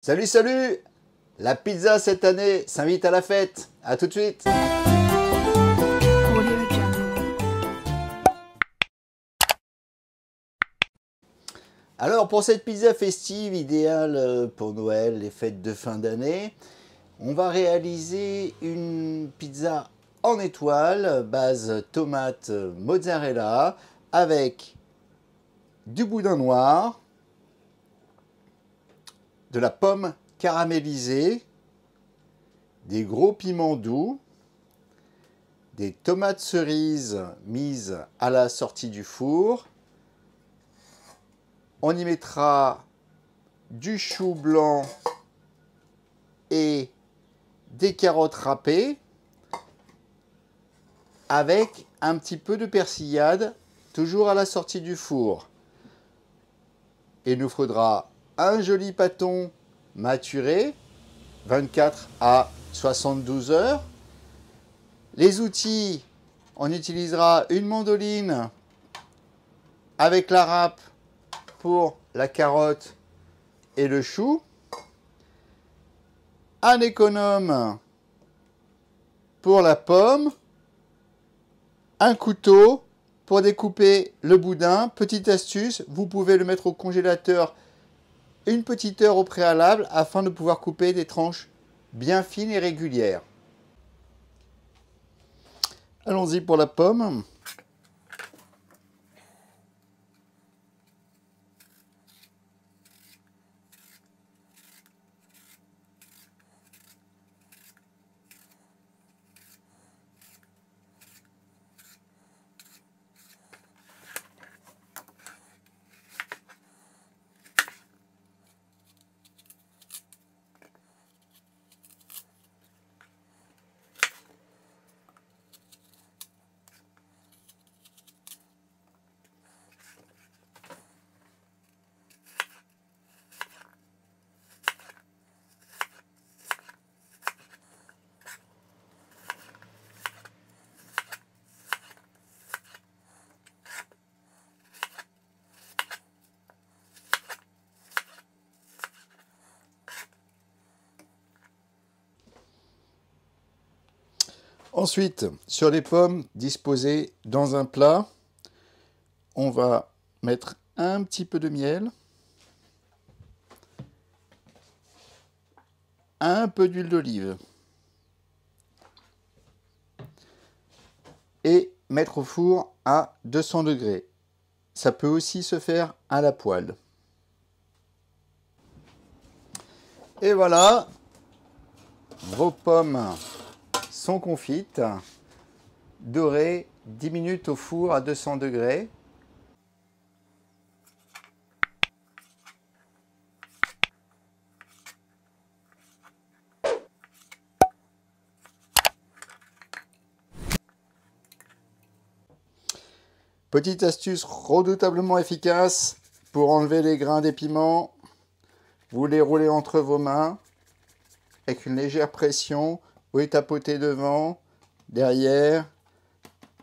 Salut, salut! La pizza cette année s'invite à la fête. À tout de suite! Alors pour cette pizza festive idéale pour Noël, les fêtes de fin d'année, on va réaliser une pizza en étoile, base tomate mozzarella, avec du boudin noir, de la pomme caramélisée, des gros piments doux, des tomates cerises mises à la sortie du four. On y mettra du chou blanc et des carottes râpées avec un petit peu de persillade, toujours à la sortie du four. Il nous faudra un joli pâton maturé, 24 à 72 heures. Les outils, on utilisera une mandoline avec la râpe pour la carotte et le chou, un économe pour la pomme, un couteau pour découper le boudin. Petite astuce, vous pouvez le mettre au congélateur une petite heure au préalable afin de pouvoir couper des tranches bien fines et régulières. Allons-y pour la pomme. Ensuite, sur les pommes disposées dans un plat, on va mettre un petit peu de miel, un peu d'huile d'olive et mettre au four à 200 degrés. Ça peut aussi se faire à la poêle. Et voilà, vos pommes sont confites, dorées 10 minutes au four à 200 degrés. Petite astuce redoutablement efficace pour enlever les grains des piments. Vous les roulez entre vos mains avec une légère pression. Vous les tapotez devant, derrière,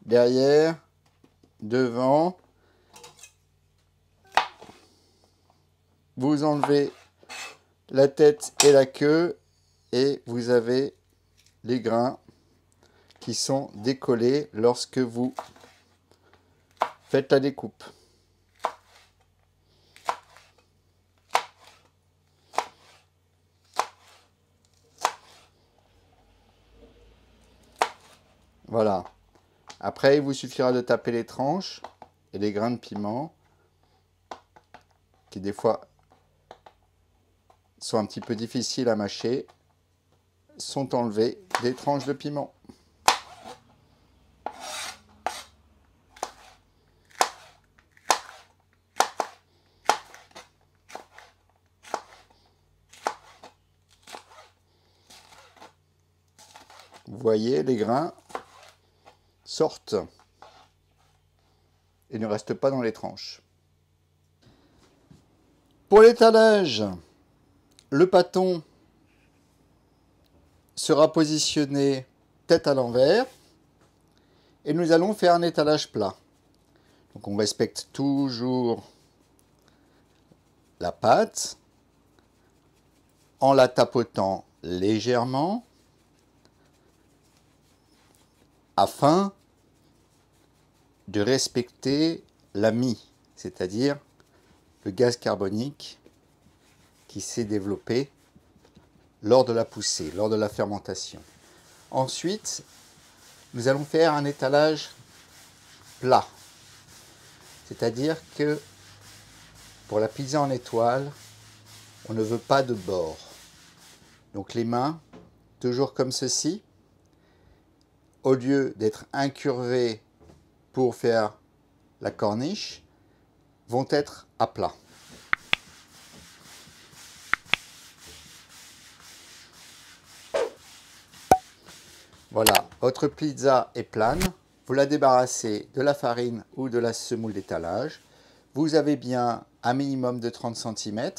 derrière, devant. Vous enlevez la tête et la queue et vous avez les grains qui sont décollés lorsque vous faites la découpe. Voilà. Après, il vous suffira de taper les tranches et les grains de piment qui des fois sont un petit peu difficiles à mâcher, sont enlevés des tranches de piment. Vous voyez, les grains sortent et ne restent pas dans les tranches. Pour l'étalage, le pâton sera positionné tête à l'envers et nous allons faire un étalage plat. Donc on respecte toujours la pâte. en la tapotant légèrement afin de respecter la mie, c'est-à-dire le gaz carbonique qui s'est développé lors de la poussée, lors de la fermentation. Ensuite, nous allons faire un étalage plat, c'est-à-dire que pour la pizza en étoile, on ne veut pas de bord. Donc les mains, toujours comme ceci, au lieu d'être incurvées pour faire la corniche, vont être à plat. Voilà, votre pizza est plane. Vous la débarrassez de la farine ou de la semoule d'étalage. Vous avez bien un minimum de 30 cm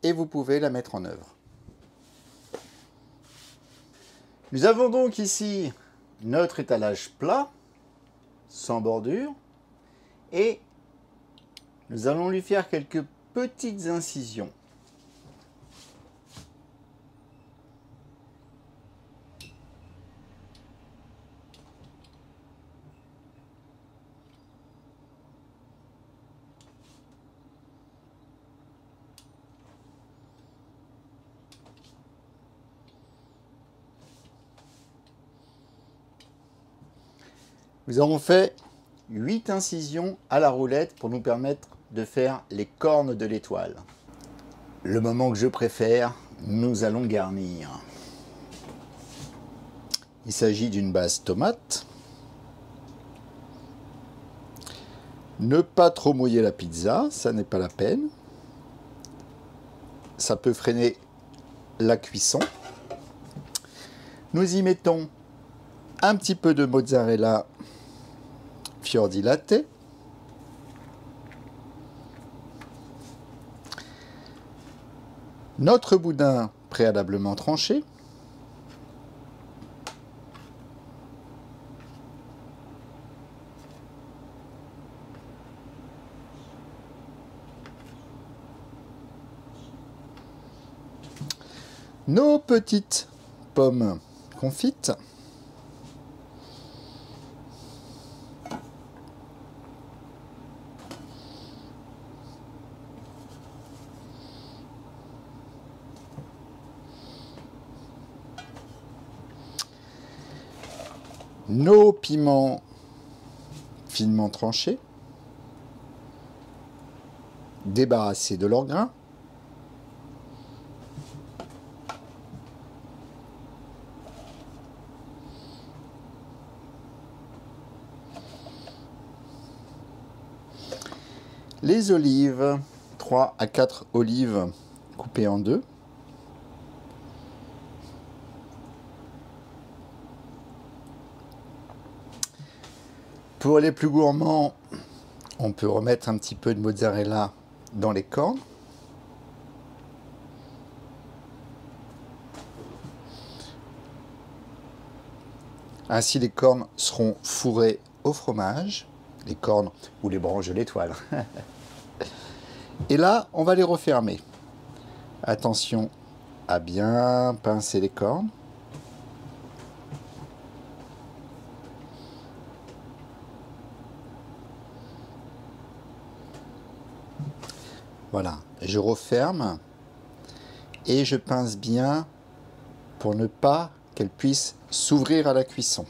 et vous pouvez la mettre en œuvre. Nous avons donc ici notre étalage plat, sans bordure, et nous allons lui faire quelques petites incisions. Nous avons fait 8 incisions à la roulette pour nous permettre de faire les cornes de l'étoile. Le moment que je préfère, nous allons garnir. Il s'agit d'une base tomate. Ne pas trop mouiller la pizza, ça n'est pas la peine. Ça peut freiner la cuisson. Nous y mettons un petit peu de mozzarella fior di latte. Notre boudin préalablement tranché. Nos petites pommes confites. Nos piments finement tranchés, débarrassés de leurs grains. Les olives, 3 à 4 olives coupées en deux. Pour les plus gourmands, on peut remettre un petit peu de mozzarella dans les cornes. Ainsi, les cornes seront fourrées au fromage, les cornes ou les branches de l'étoile. Et là, on va les refermer. Attention à bien pincer les cornes. Voilà, je referme et je pince bien pour ne pas qu'elle puisse s'ouvrir à la cuisson.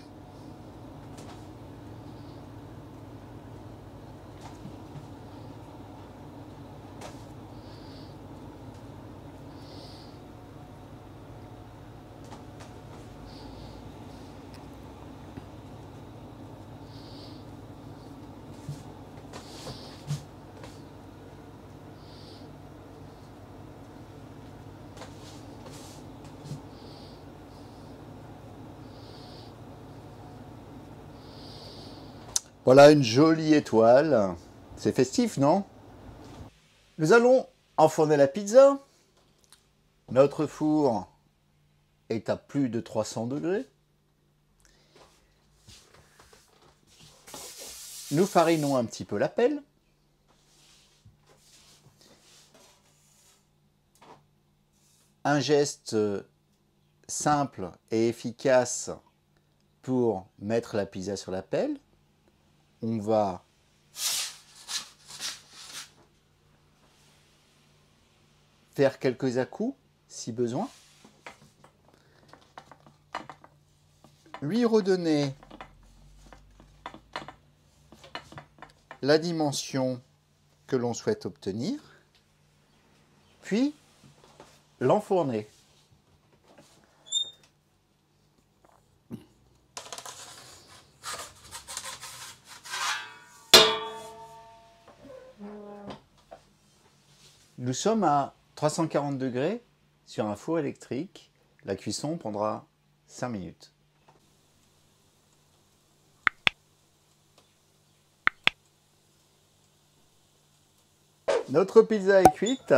Voilà une jolie étoile. C'est festif, non? Nous allons enfourner la pizza. Notre four est à plus de 300 degrés. Nous farinons un petit peu la pelle. un geste simple et efficace pour mettre la pizza sur la pelle. On va faire quelques à-coups si besoin. Lui redonner la dimension que l'on souhaite obtenir, puis l'enfourner. Nous sommes à 340 degrés sur un four électrique. La cuisson prendra 5 minutes. Notre pizza est cuite.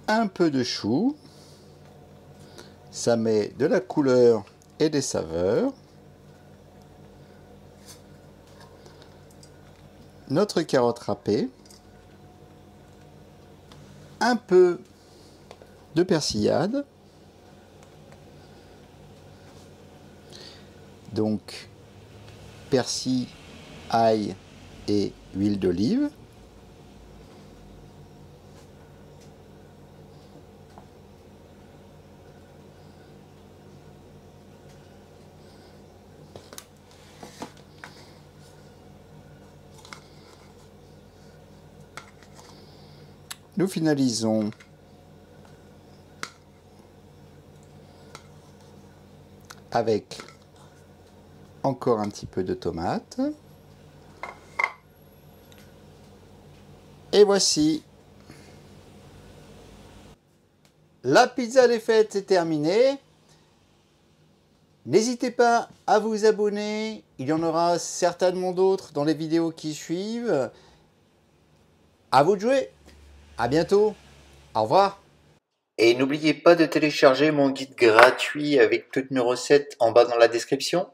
Un peu de chou. Ça met de la couleur et des saveurs. Notre carotte râpée. Un peu de persillade. Donc, persil, ail et huile d'olive. Nous finalisons avec encore un petit peu de tomate. Et voici. La pizza des fêtes est terminée. N'hésitez pas à vous abonner. Il y en aura certainement d'autres dans les vidéos qui suivent. À vous de jouer. À bientôt. Au revoir. Et n'oubliez pas de télécharger mon guide gratuit avec toutes mes recettes en bas dans la description.